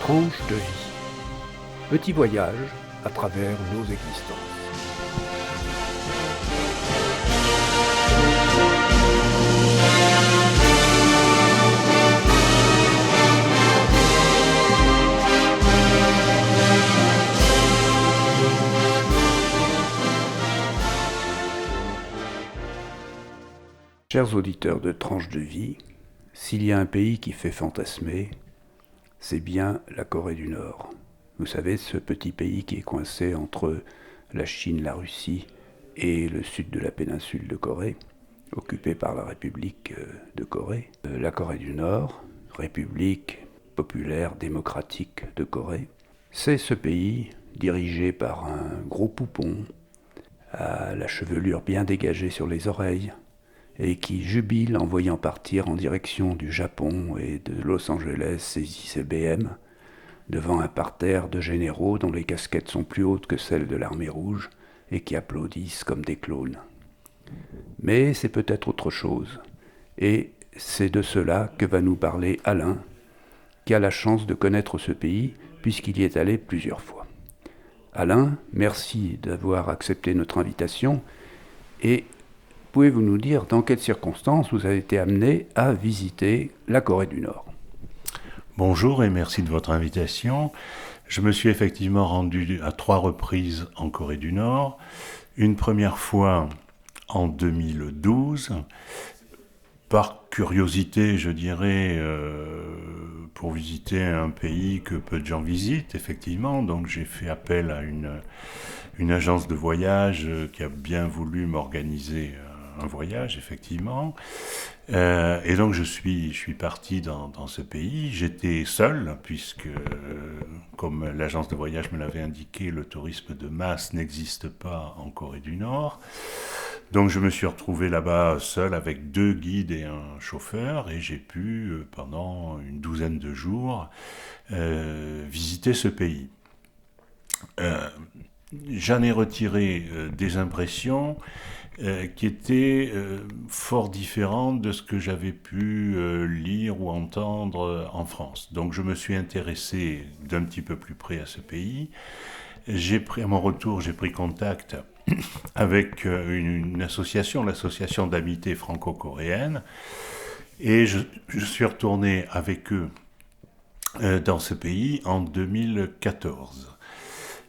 Tranche de vie. Petit voyage à travers nos existences. Chers auditeurs de Tranche de vie, s'il y a un pays qui fait fantasmer, c'est bien la Corée du Nord. Vous savez, ce petit pays qui est coincé entre la Chine, la Russie et le sud de la péninsule de Corée, occupé par la République de Corée. La Corée du Nord, République populaire démocratique de Corée, c'est ce pays dirigé par un gros poupon, à la chevelure bien dégagée sur les oreilles, et qui jubile en voyant partir en direction du Japon et de Los Angeles ses ICBM, devant un parterre de généraux dont les casquettes sont plus hautes que celles de l'armée rouge et qui applaudissent comme des clowns. Mais c'est peut-être autre chose, et c'est de cela que va nous parler Alain, qui a la chance de connaître ce pays puisqu'il y est allé plusieurs fois. Alain, merci d'avoir accepté notre invitation, et pouvez-vous nous dire dans quelles circonstances vous avez été amené à visiter la Corée du Nord ? Bonjour et merci de votre invitation. Je me suis effectivement rendu à 3 reprises en Corée du Nord. Une première fois en 2012, par curiosité, je dirais, pour visiter un pays que peu de gens visitent, effectivement. Donc j'ai fait appel à une agence de voyage qui a bien voulu m'organiser un voyage, effectivement. Et donc je suis parti dans ce pays. J'étais seul, puisque, comme l'agence de voyage me l'avait indiqué, le tourisme de masse n'existe pas en Corée du Nord. Donc je me suis retrouvé là-bas seul avec 2 guides et un chauffeur, et j'ai pu, pendant une douzaine de jours, visiter ce pays. J'en ai retiré des impressions qui étaient fort différentes de ce que j'avais pu lire ou entendre en France. Donc je me suis intéressé d'un petit peu plus près à ce pays. À mon retour, j'ai pris contact avec une association, l'association d'amitié franco-coréenne, et je suis retourné avec eux dans ce pays en 2014.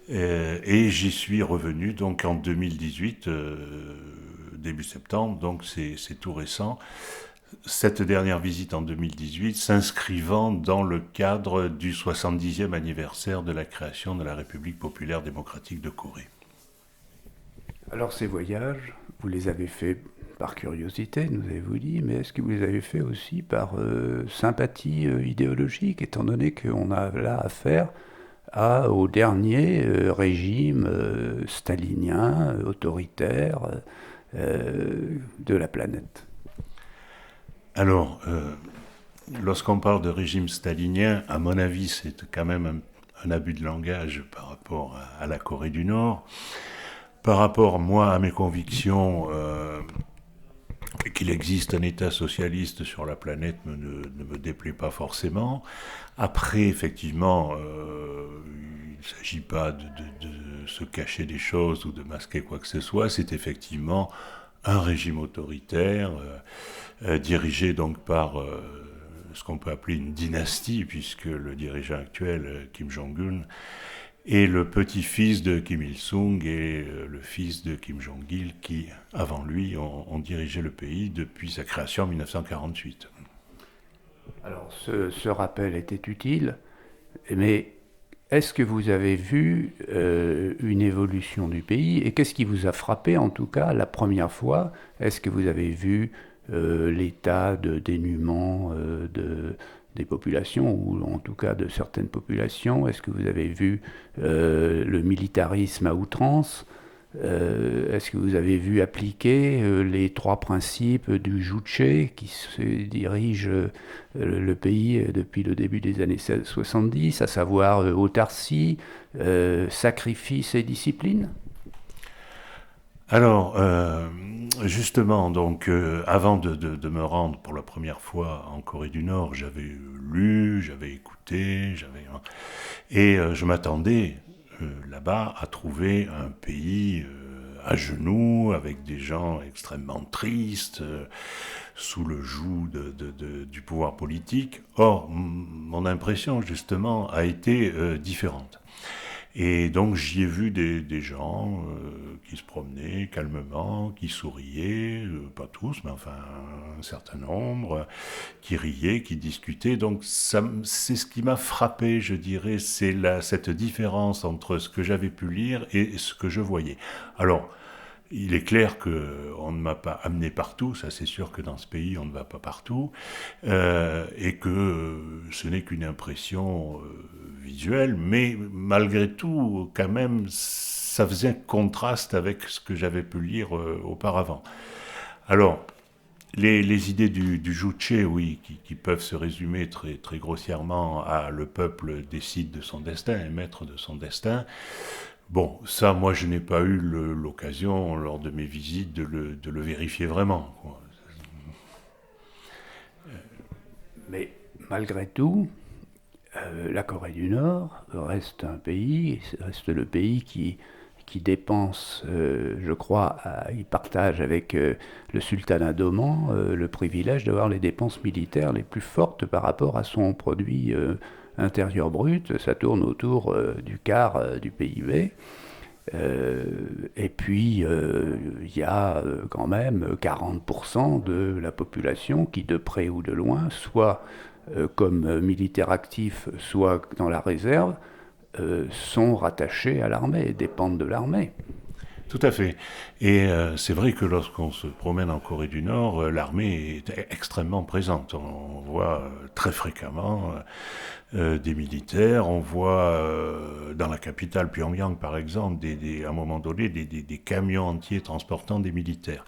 Et j'y suis revenu donc en 2018, début septembre, donc c'est tout récent. Cette dernière visite en 2018 s'inscrivant dans le cadre du 70e anniversaire de la création de la République populaire démocratique de Corée. Alors ces voyages, vous les avez faits par curiosité, nous avez-vous dit, mais est-ce que vous les avez faits aussi par sympathie idéologique, étant donné qu'on a là affaire au dernier régime stalinien, autoritaire de la planète? Alors, lorsqu'on parle de régime stalinien, à mon avis, c'est quand même un abus de langage par rapport à la Corée du Nord. Par rapport, moi, à mes convictions, qu'il existe un État socialiste sur la planète ne me déplaît pas forcément. Après, effectivement, il ne s'agit pas de se cacher des choses ou de masquer quoi que ce soit. C'est effectivement un régime autoritaire dirigé donc par ce qu'on peut appeler une dynastie, puisque le dirigeant actuel, Kim Jong-un, est le petit-fils de Kim Il-sung et le fils de Kim Jong-il qui, avant lui, ont dirigé le pays depuis sa création en 1948. Alors ce rappel était utile, mais est-ce que vous avez vu une évolution du pays, et qu'est-ce qui vous a frappé en tout cas la première fois? Est-ce que vous avez vu l'état de dénuement des populations, ou en tout cas de certaines populations? Est-ce que vous avez vu le militarisme à outrance? Est-ce que vous avez vu appliquer les 3 principes du Juche qui se dirige le pays depuis le début des années 70, à savoir autarcie, sacrifice et discipline? Alors, justement, donc, avant de me rendre pour la première fois en Corée du Nord, j'avais lu, j'avais écouté, et je m'attendais là-bas à trouver un pays à genoux, avec des gens extrêmement tristes, sous le joug du pouvoir politique. Or, mon impression, justement, a été différente. Et donc j'y ai vu des gens qui se promenaient calmement, qui souriaient, pas tous, mais enfin un certain nombre, qui riaient, qui discutaient. Donc c'est ce qui m'a frappé, je dirais, c'est cette différence entre ce que j'avais pu lire et ce que je voyais. Alors, il est clair qu'on ne m'a pas amené partout, ça c'est sûr que dans ce pays on ne va pas partout, et que ce n'est qu'une impression visuelle, mais malgré tout, quand même, ça faisait un contraste avec ce que j'avais pu lire auparavant. Alors, les idées du Juche, oui, qui peuvent se résumer très, très grossièrement à le peuple décide de son destin, est maître de son destin. Bon, ça, moi, je n'ai pas eu l'occasion, lors de mes visites, de le vérifier vraiment, quoi. Mais malgré tout, la Corée du Nord reste le pays qui dépense, je crois, il partage avec le sultanat d'Oman le privilège d'avoir les dépenses militaires les plus fortes par rapport à son produit intérieur brut. Ça tourne autour du quart du PIB. Et puis, il y a quand même 40% de la population qui, de près ou de loin, soit comme militaires actifs, soit dans la réserve, sont rattachés à l'armée, dépendent de l'armée. Tout à fait. Et c'est vrai que lorsqu'on se promène en Corée du Nord, l'armée est extrêmement présente. On voit très fréquemment des militaires, on voit dans la capitale Pyongyang par exemple, à un moment donné, des camions entiers transportant des militaires.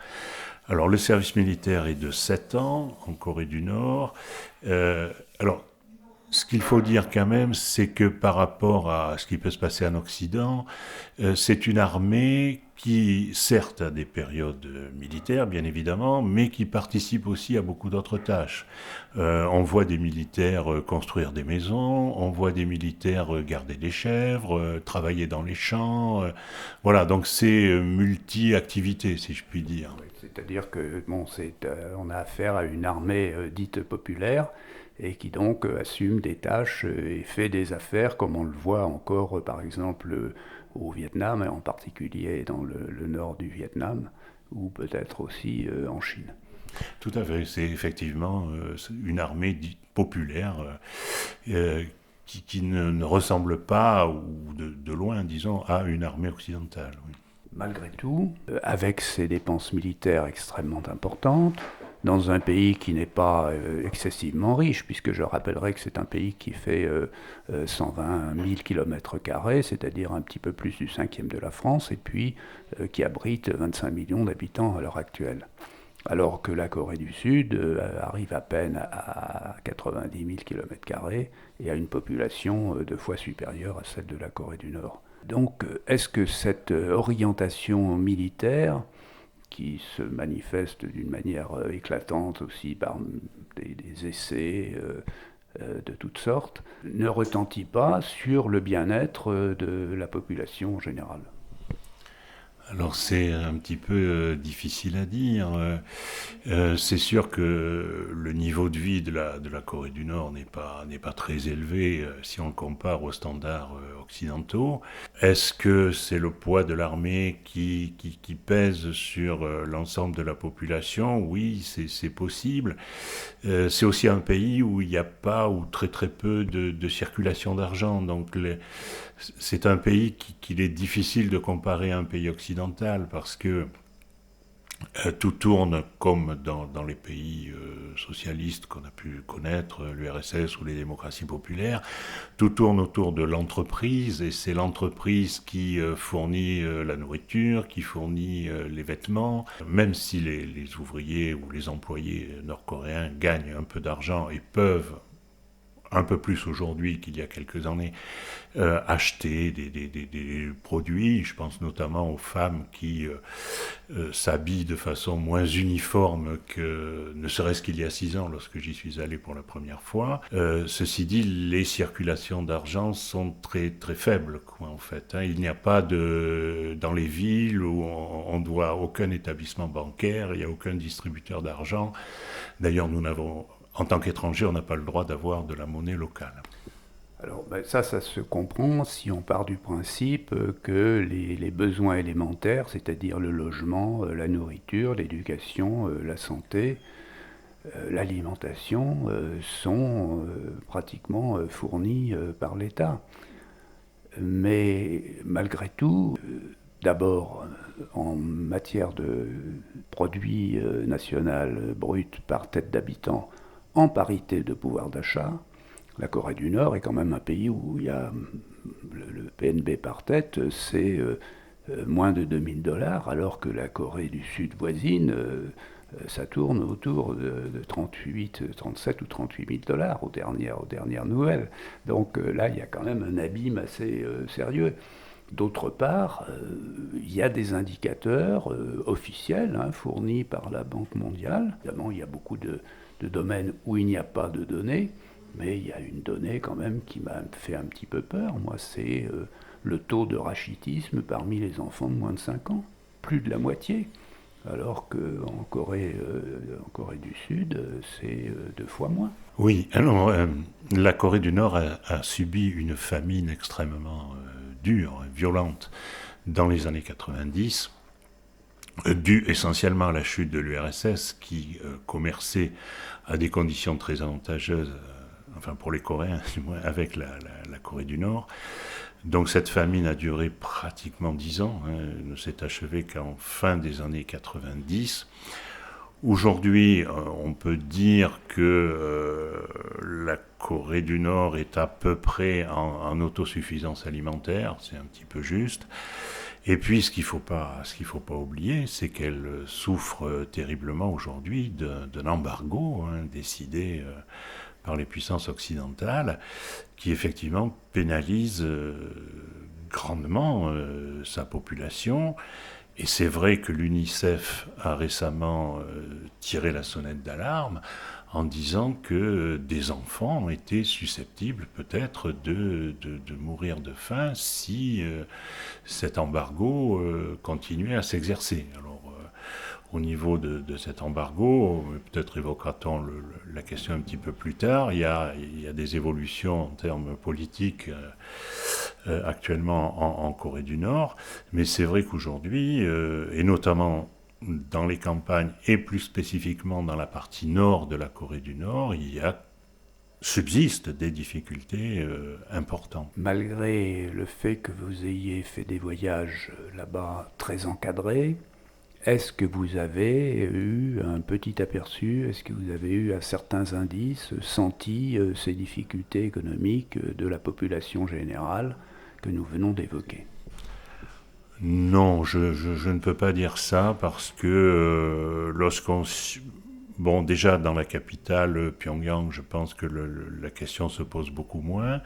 Alors le service militaire est de 7 ans en Corée du Nord. Alors, ce qu'il faut dire quand même, c'est que par rapport à ce qui peut se passer en Occident, c'est une armée qui, certes, a des périodes militaires, bien évidemment, mais qui participe aussi à beaucoup d'autres tâches. On voit des militaires construire des maisons, on voit des militaires garder des chèvres, travailler dans les champs. Voilà, donc c'est multi-activité, si je puis dire. C'est-à-dire que bon, on a affaire à une armée dite populaire, et qui donc assume des tâches et fait des affaires comme on le voit encore par exemple au Vietnam, et en particulier dans le nord du Vietnam, ou peut-être aussi en Chine. Tout à fait, c'est effectivement une armée dite populaire qui ne ressemble pas, ou de loin disons, à une armée occidentale. Oui. Malgré tout, avec ces dépenses militaires extrêmement importantes, dans un pays qui n'est pas excessivement riche, puisque je rappellerai que c'est un pays qui fait 120 000 km², c'est-à-dire un petit peu plus du cinquième de la France, et puis qui abrite 25 millions d'habitants à l'heure actuelle. Alors que la Corée du Sud arrive à peine à 90 000 km² et a une population 2 fois supérieure à celle de la Corée du Nord. Donc, est-ce que cette orientation militaire, qui se manifeste d'une manière éclatante aussi par des essais de toutes sortes, ne retentit pas sur le bien-être de la population en général? Alors c'est un petit peu difficile à dire. C'est sûr que le niveau de vie de la Corée du Nord n'est pas très élevé si on le compare aux standards occidentaux. Est-ce que c'est le poids de l'armée qui pèse sur l'ensemble de la population? Oui, c'est possible. C'est aussi un pays où il n'y a pas ou très très peu de circulation d'argent. Donc c'est un pays qu'il est difficile de comparer à un pays occidental parce que tout tourne comme dans les pays socialistes qu'on a pu connaître, l'URSS ou les démocraties populaires. Tout tourne autour de l'entreprise, et c'est l'entreprise qui fournit la nourriture, qui fournit les vêtements. Même si les ouvriers ou les employés nord-coréens gagnent un peu d'argent et peuvent un peu plus aujourd'hui qu'il y a quelques années, acheter des produits. Je pense notamment aux femmes qui s'habillent de façon moins uniforme que ne serait-ce qu'il y a 6 ans lorsque j'y suis allé pour la première fois. Ceci dit, les circulations d'argent sont très, très faibles, quoi, en fait. Il n'y a pas dans les villes où on doit aucun établissement bancaire, il n'y a aucun distributeur d'argent. D'ailleurs, en tant qu'étranger, on n'a pas le droit d'avoir de la monnaie locale. Alors ça se comprend si on part du principe que les besoins élémentaires, c'est-à-dire le logement, la nourriture, l'éducation, la santé, l'alimentation, sont pratiquement fournis par l'État. Mais malgré tout, d'abord, en matière de produit national brut par tête d'habitant, en parité de pouvoir d'achat, la Corée du Nord est quand même un pays où il y a le PNB par tête, c'est moins de 2000 dollars, alors que la Corée du Sud voisine, ça tourne autour de 37 ou 38 000 dollars aux dernières nouvelles. Donc là, il y a quand même un abîme assez sérieux. D'autre part, il y a des indicateurs officiels fournis par la Banque mondiale. Évidemment, il y a beaucoup de domaines où il n'y a pas de données, mais il y a une donnée quand même qui m'a fait un petit peu peur. Moi, c'est le taux de rachitisme parmi les enfants de moins de 5 ans. Plus de la moitié. Alors qu'en Corée du Sud, c'est 2 fois moins. Oui, alors la Corée du Nord a subi une famine extrêmement dure, violente, dans les années 90, due essentiellement à la chute de l'URSS qui commerçait à des conditions très avantageuses, enfin pour les Coréens, du moins, avec la Corée du Nord. Donc cette famine a duré pratiquement 10 ans, ne s'est achevée qu'en fin des années 90. Aujourd'hui, on peut dire que la Corée du Nord est à peu près en autosuffisance alimentaire, c'est un petit peu juste. Et puis ce qu'il faut pas oublier, c'est qu'elle souffre terriblement aujourd'hui d'un embargo décidé par les puissances occidentales, qui effectivement pénalise grandement sa population. Et c'est vrai que l'UNICEF a récemment tiré la sonnette d'alarme en disant que des enfants étaient susceptibles peut-être de mourir de faim si cet embargo continuait à s'exercer. Alors, au niveau de cet embargo, peut-être évoquera-t-on la question un petit peu plus tard, il y a des évolutions en termes politiques actuellement en Corée du Nord, mais c'est vrai qu'aujourd'hui, et notamment dans les campagnes, et plus spécifiquement dans la partie nord de la Corée du Nord, subsistent des difficultés importantes. Malgré le fait que vous ayez fait des voyages là-bas très encadrés, est-ce que vous avez eu un petit aperçu, est-ce que vous avez eu à certains indices senti ces difficultés économiques de la population générale que nous venons d'évoquer? Non, je ne peux pas dire ça parce que Bon, déjà dans la capitale, Pyongyang, je pense que la question se pose beaucoup moins.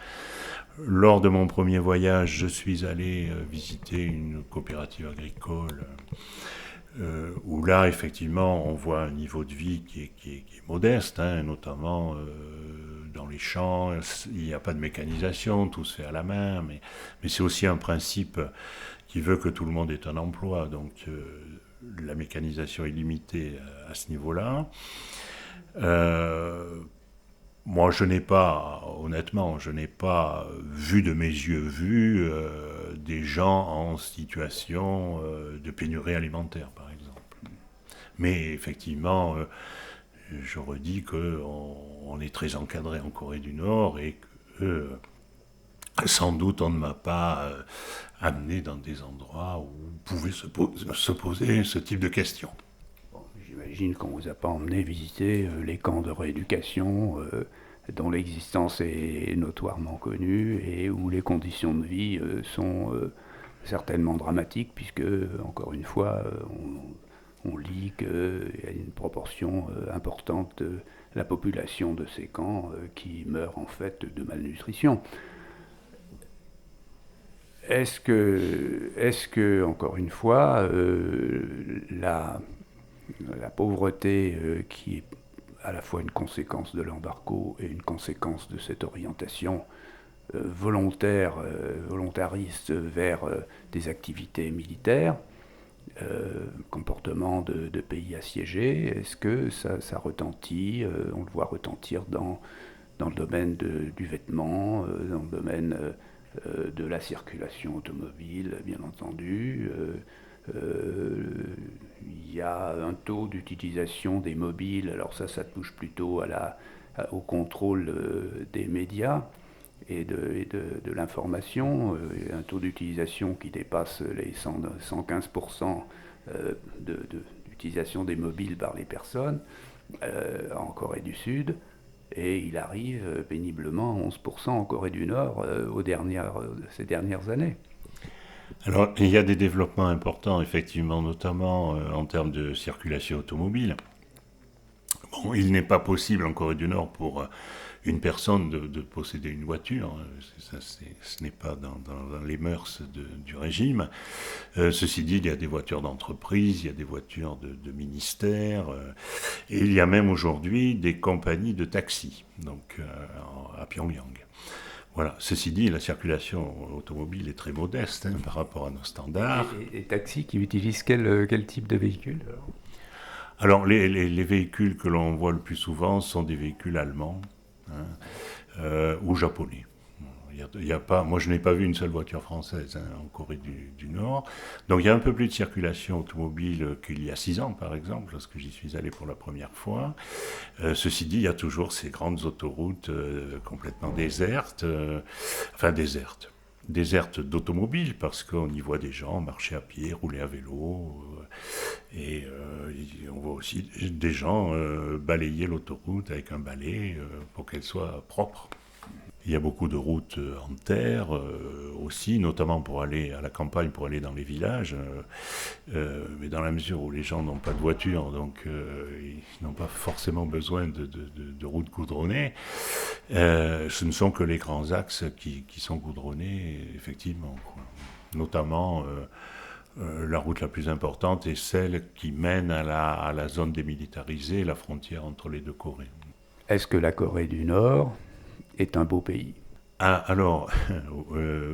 Lors de mon premier voyage, je suis allé visiter une coopérative agricole où là, effectivement, on voit un niveau de vie qui est modeste, notamment dans les champs. Il n'y a pas de mécanisation, tout se fait à la main, mais c'est aussi un principe qui veut que tout le monde ait un emploi, donc la mécanisation est limitée à ce niveau-là. Moi, honnêtement, je n'ai pas vu de mes yeux des gens en situation de pénurie alimentaire, par exemple. Mais effectivement, je redis qu'on est très encadré en Corée du Nord et que sans doute on ne m'a pas amené dans des endroits où pouvait se poser ce type de questions. Bon, j'imagine qu'on ne vous a pas emmené visiter les camps de rééducation dont l'existence est notoirement connue et où les conditions de vie sont certainement dramatiques puisque, encore une fois, on lit qu'il y a une proportion importante la population de ces camps qui meurt en fait de malnutrition. Est-ce que encore une fois, la pauvreté qui est à la fois une conséquence de l'embargo et une conséquence de cette orientation volontariste vers des activités militaires, comportement de pays assiégés, est-ce que ça retentit, on le voit retentir dans le domaine du vêtement, dans le domaine de la circulation automobile, bien entendu. Il y a un taux d'utilisation des mobiles, alors ça touche plutôt au contrôle des médias et de l'information, un taux d'utilisation qui dépasse les 115% d'utilisation des mobiles par les personnes en Corée du Sud. Et il arrive péniblement à 11% en Corée du Nord ces dernières années. Alors, il y a des développements importants, effectivement, notamment en termes de circulation automobile. Bon, il n'est pas possible en Corée du Nord pour une personne de posséder une voiture. Ce n'est pas dans les mœurs du régime. Ceci dit, il y a des voitures d'entreprise, il y a des voitures de ministère, et il y a même aujourd'hui des compagnies de taxi, donc à Pyongyang. Voilà. Ceci dit, la circulation automobile est très modeste par rapport à nos standards. Et taxis qui utilisent quel type de véhicule alors les véhicules que l'on voit le plus souvent sont des véhicules allemands ou japonais. Il y a pas, moi, je n'ai pas vu une seule voiture française en Corée du Nord. Donc, il y a un peu plus de circulation automobile qu'il y a 6 ans, par exemple, lorsque j'y suis allé pour la première fois. Ceci dit, il y a toujours ces grandes autoroutes complètement désertes, désertes d'automobiles, parce qu'on y voit des gens marcher à pied, rouler à vélo, et on voit aussi des gens balayer l'autoroute avec un balai pour qu'elle soit propre. Il y a beaucoup de routes en terre aussi, notamment pour aller à la campagne, pour aller dans les villages. Mais dans la mesure où les gens n'ont pas de voiture, donc ils n'ont pas forcément besoin de routes goudronnées, ce ne sont que les grands axes qui sont goudronnés, effectivement, quoi. Notamment la route la plus importante est celle qui mène à la zone démilitarisée, la frontière entre les deux Corées. Est-ce que la Corée du Nord est un beau pays? Ah, alors,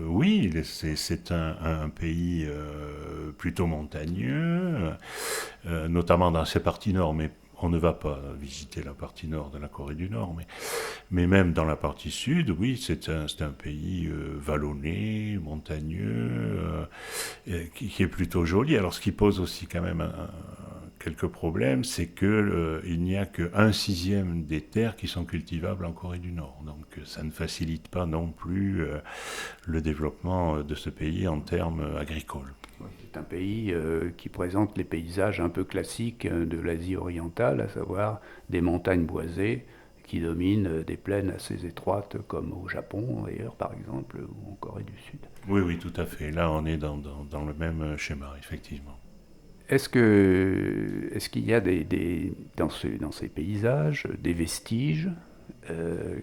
oui, c'est un pays plutôt montagneux, notamment dans ses parties nord, mais on ne va pas visiter la partie nord de la Corée du Nord, mais même dans la partie sud, oui, c'est un pays vallonné, montagneux, qui est plutôt joli. Alors, ce qui pose aussi quand même quelques problèmes, c'est qu'il n'y a qu'un sixième des terres qui sont cultivables en Corée du Nord. Donc ça ne facilite pas non plus le développement de ce pays en termes agricoles. C'est un pays qui présente les paysages un peu classiques de l'Asie orientale, à savoir des montagnes boisées qui dominent des plaines assez étroites comme au Japon, d'ailleurs, par exemple, ou en Corée du Sud. Oui, tout à fait. Là, on est dans le même schéma, effectivement. Est-ce qu'il y a dans ces paysages des vestiges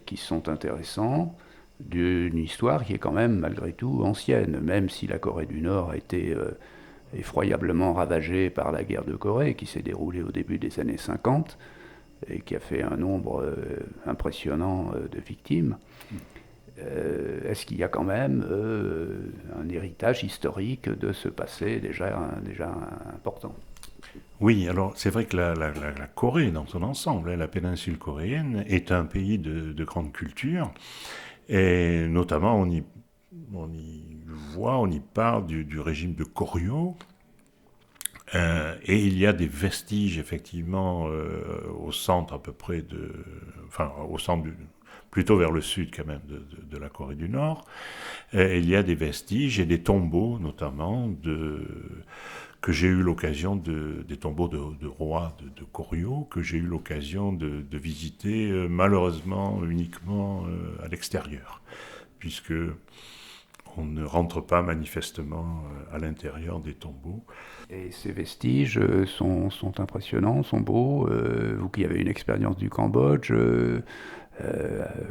qui sont intéressants d'une histoire qui est quand même malgré tout ancienne, même si la Corée du Nord a été effroyablement ravagée par la guerre de Corée qui s'est déroulée au début des années 50 et qui a fait un nombre impressionnant de victimes. Est-ce qu'il y a quand même un héritage historique de ce passé déjà important? Oui, alors c'est vrai que la Corée, dans son ensemble, la péninsule coréenne, est un pays de grande culture, et notamment on y parle du régime de Koryo, et il y a des vestiges effectivement au centre à peu près au centre plutôt vers le sud quand même de la Corée du Nord. Et il y a des vestiges et des tombeaux notamment que j'ai eu l'occasion des tombeaux de rois de Koryo, que j'ai eu l'occasion de visiter malheureusement uniquement à l'extérieur, puisque On ne rentre pas manifestement à l'intérieur des tombeaux. Et ces vestiges sont impressionnants, sont beaux. Vous qui avez une expérience du Cambodge,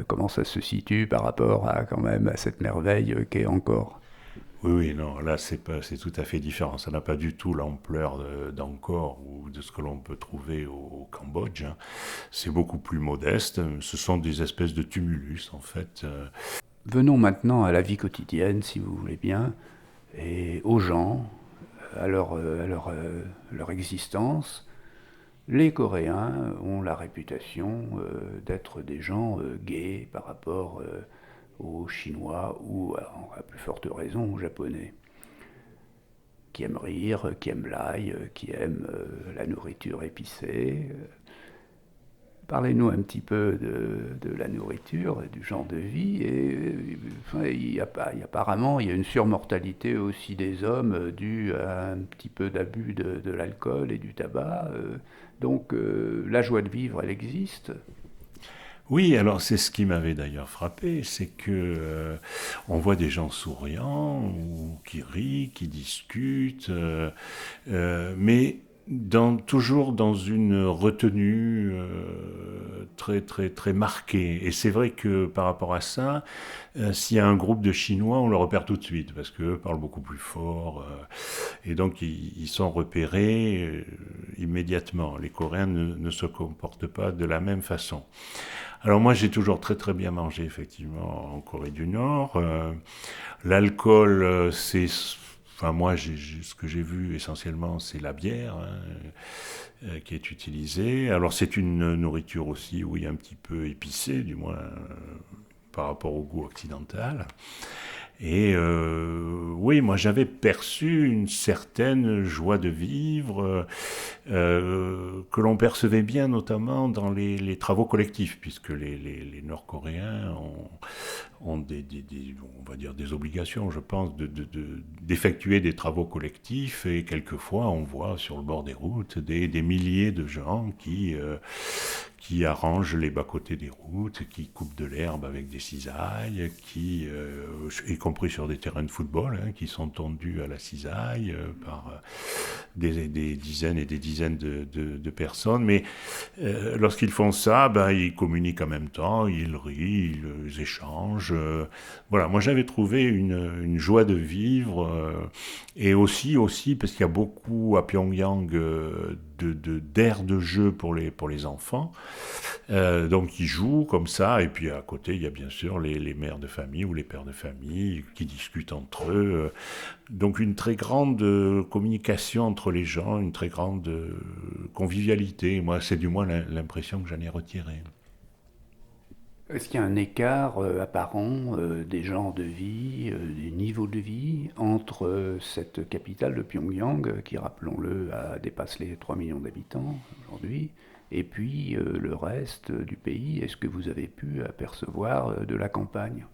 comment ça se situe par rapport à quand même à cette merveille qu'est Angkor? Oui, oui, non, là c'est tout à fait différent. Ça n'a pas du tout l'ampleur d'Angkor ou de ce que l'on peut trouver au Cambodge, hein. C'est beaucoup plus modeste. Ce sont des espèces de tumulus en fait. Venons maintenant à la vie quotidienne, si vous voulez bien, et aux gens, leur existence. Les Coréens ont la réputation d'être des gens gais par rapport aux Chinois ou, à plus forte raison, aux Japonais, qui aiment rire, qui aiment l'ail, qui aiment la nourriture épicée. Parlez-nous un petit peu de la nourriture, du genre de vie. Et enfin, apparemment, il y a une surmortalité aussi des hommes due à un petit peu d'abus de l'alcool et du tabac. Donc la joie de vivre, elle existe. Oui, alors c'est ce qui m'avait d'ailleurs frappé, c'est que on voit des gens souriants ou qui rient, qui discutent, mais toujours dans une retenue très très très marquée. Et c'est vrai que par rapport à ça, s'il y a un groupe de Chinois, on le repère tout de suite parce qu'eux parlent beaucoup plus fort, et donc ils sont repérés immédiatement. Les Coréens ne se comportent pas de la même façon. Alors moi j'ai toujours très très bien mangé effectivement en Corée du Nord. L'alcool enfin moi ce que j'ai vu essentiellement c'est la bière, hein, qui est utilisée. Alors c'est une nourriture aussi oui un petit peu épicée du moins par rapport au goût occidental. Et oui, moi j'avais perçu une certaine joie de vivre que l'on percevait bien notamment dans les travaux collectifs, puisque les Nord-Coréens ont on va dire des obligations, je pense, d'effectuer des travaux collectifs, et quelquefois on voit sur le bord des routes des milliers de gens qui arrangent les bas-côtés des routes, qui coupent de l'herbe avec des cisailles, y compris sur des terrains de football, hein, qui sont tondus à la cisaille par des dizaines et des dizaines de personnes. Mais lorsqu'ils font ça, ben, ils communiquent en même temps, ils rient, ils échangent. Voilà, moi j'avais trouvé une joie de vivre, et aussi, parce qu'il y a beaucoup à Pyongyang d'aires de jeu pour les enfants. Donc ils jouent comme ça, et puis à côté il y a bien sûr les mères de famille ou les pères de famille qui discutent entre eux. Donc une très grande communication entre les gens, une très grande convivialité. Moi c'est du moins l'impression que j'en ai retirée. Est-ce qu'il y a un écart apparent des genres de vie, des niveaux de vie entre cette capitale de Pyongyang, qui, rappelons-le, dépasse les 3 millions d'habitants aujourd'hui, et puis le reste du pays? Est-ce que vous avez pu apercevoir de la campagne?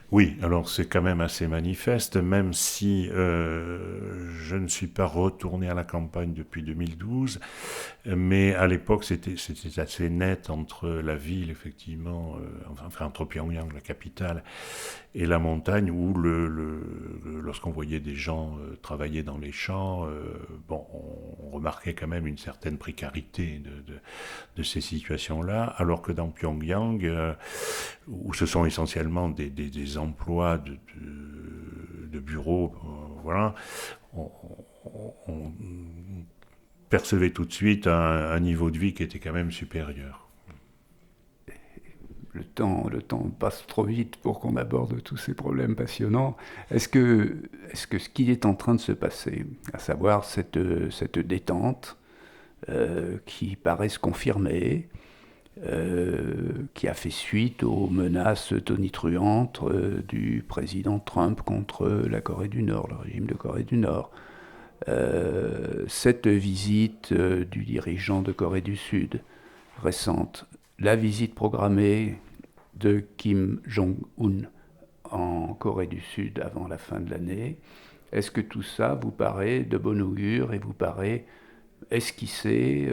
Oui, alors c'est quand même assez manifeste, même si je ne suis pas retourné à la campagne depuis 2012, mais à l'époque c'était assez net entre la ville, effectivement, enfin entre Pyongyang, la capitale, et la montagne, où lorsqu'on voyait des gens travailler dans les champs, bon, on remarquait quand même une certaine précarité de ces situations-là, alors que dans Pyongyang, où ce sont essentiellement des emplois de bureaux, voilà, on percevait tout de suite un niveau de vie qui était quand même supérieur. Le temps passe trop vite pour qu'on aborde tous ces problèmes passionnants. Est-ce que ce qui est en train de se passer, à savoir cette détente qui paraît se confirmer, qui a fait suite aux menaces tonitruantes du président Trump contre la Corée du Nord, le régime de Corée du Nord, cette visite du dirigeant de Corée du Sud récente, la visite programmée de Kim Jong-un en Corée du Sud avant la fin de l'année, est-ce que tout ça vous paraît de bon augure et vous paraît esquisser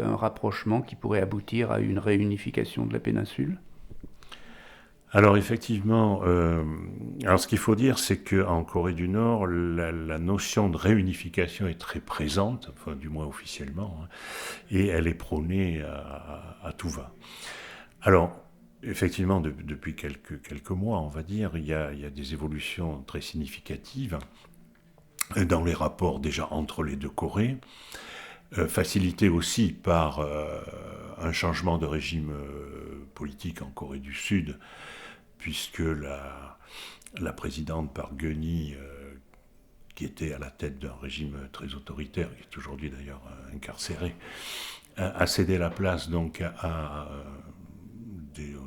un rapprochement qui pourrait aboutir à une réunification de la péninsule? Alors effectivement, alors ce qu'il faut dire, c'est qu'en Corée du Nord, la notion de réunification est très présente, enfin, du moins officiellement, hein, et elle est prônée à tout va. Alors, effectivement, depuis quelques mois, on va dire, il y a des évolutions très significatives dans les rapports déjà entre les deux Corées, facilitées aussi par un changement de régime politique en Corée du Sud, puisque la présidente Park Geun-hye, qui était à la tête d'un régime très autoritaire, qui est aujourd'hui d'ailleurs incarcéré, a cédé la place donc à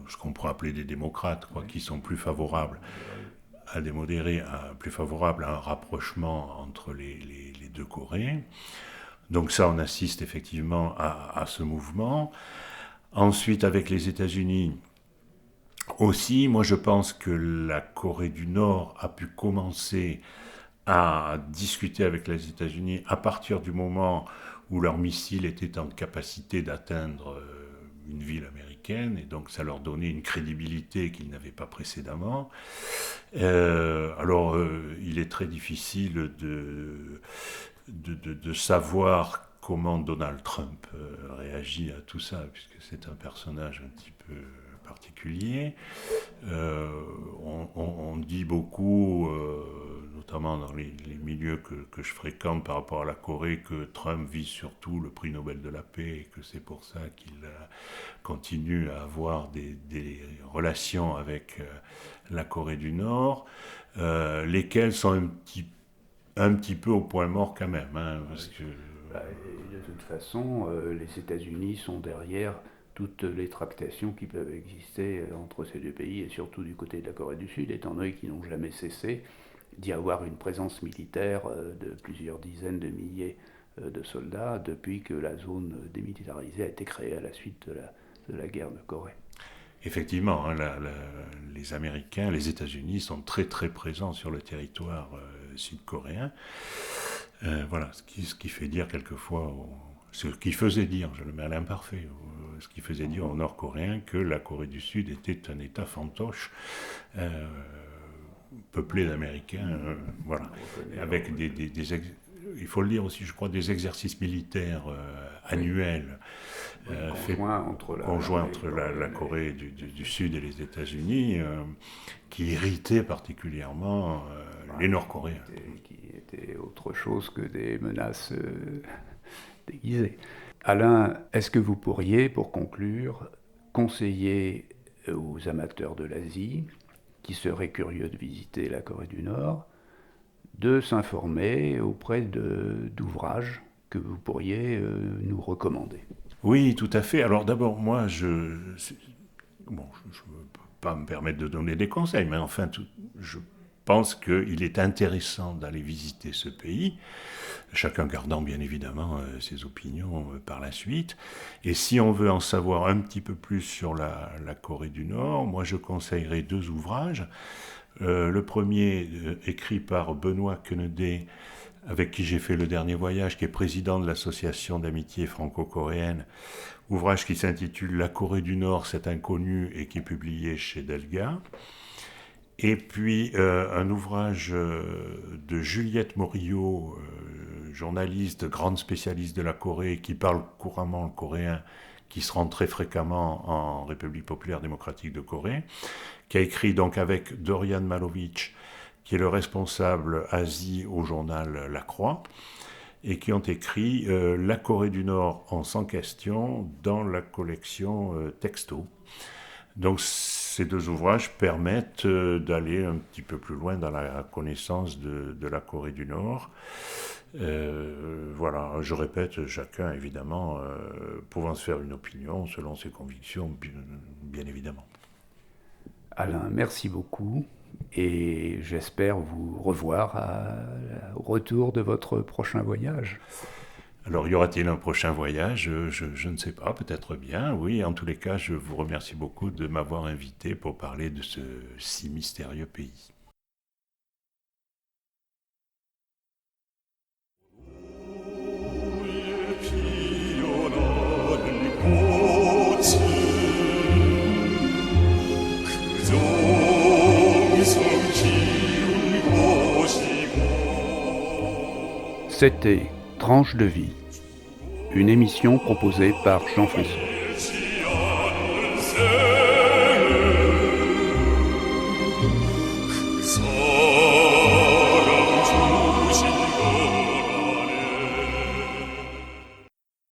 ce qu'on pourrait appeler des démocrates, quoi, qui sont plus favorables à des modérés, plus favorables à un rapprochement entre les deux Corées. Donc ça, on assiste effectivement à ce mouvement. Ensuite, avec les États-Unis aussi, moi je pense que la Corée du Nord a pu commencer à discuter avec les États-Unis à partir du moment où leurs missiles étaient en capacité d'atteindre une ville américaine, et donc ça leur donnait une crédibilité qu'ils n'avaient pas précédemment. Alors, il est très difficile de savoir comment Donald Trump réagit à tout ça, puisque c'est un personnage un petit peu particulier. On dit beaucoup, notamment dans les milieux que je fréquente par rapport à la Corée, que Trump vise surtout le prix Nobel de la paix, et que c'est pour ça qu'il continue à avoir des relations avec la Corée du Nord, lesquelles sont un petit peu au point mort quand même, hein, parce que... De toute façon, les États-Unis sont derrière toutes les tractations qui peuvent exister entre ces deux pays, et surtout du côté de la Corée du Sud, étant donné qu'ils n'ont jamais cessé d'y avoir une présence militaire de plusieurs dizaines de milliers de soldats depuis que la zone démilitarisée a été créée à la suite de la guerre de Corée. Effectivement, hein, les Américains, les États-Unis sont très très présents sur le territoire sud-coréen. Voilà, ce qui fait dire quelquefois, ce qui faisait dire, je le mets à l'imparfait, ce qui faisait dire aux Nord-Coréens que la Corée du Sud était un État fantoche, peuplé d'Américains, voilà, avec il faut le dire aussi, je crois, des exercices militaires annuels, conjoints entre la Corée du Sud et les États-Unis, qui irritaient particulièrement les Nord-Coréens. Qui étaient autre chose que des menaces déguisées. Alain, est-ce que vous pourriez, pour conclure, conseiller aux amateurs de l'Asie, qui seraient curieux de visiter la Corée du Nord, de s'informer auprès d'ouvrages que vous pourriez nous recommander? Oui, tout à fait. Alors d'abord, moi, je ne peux pas me permettre de donner des conseils, mais enfin, je pense qu'il est intéressant d'aller visiter ce pays, chacun gardant bien évidemment ses opinions par la suite. Et si on veut en savoir un petit peu plus sur la Corée du Nord, moi je conseillerais 2 ouvrages. Le premier, écrit par Benoît Quenedé, avec qui j'ai fait le dernier voyage, qui est président de l'association d'amitié franco-coréenne, ouvrage qui s'intitule La Corée du Nord, c'est inconnu, et qui est publié chez Delga. Et puis un ouvrage de Juliette Morillo, journaliste, grande spécialiste de la Corée, qui parle couramment le coréen, qui se rend très fréquemment en République populaire démocratique de Corée, qui a écrit donc avec Dorian Malovic, qui est le responsable Asie au journal La Croix, et qui ont écrit La Corée du Nord en 100 questions dans la collection Texto. Donc ces 2 ouvrages permettent d'aller un petit peu plus loin dans la connaissance de la Corée du Nord. Voilà, je répète, chacun évidemment pouvant se faire une opinion selon ses convictions, bien évidemment. Alain, merci beaucoup, et j'espère vous revoir au retour de votre prochain voyage. Alors, y aura-t-il un prochain voyage ? Je ne sais pas, peut-être bien. Oui, en tous les cas, je vous remercie beaucoup de m'avoir invité pour parler de ce si mystérieux pays. So C'était Tranche de vie, une émission proposée par Jean-François. So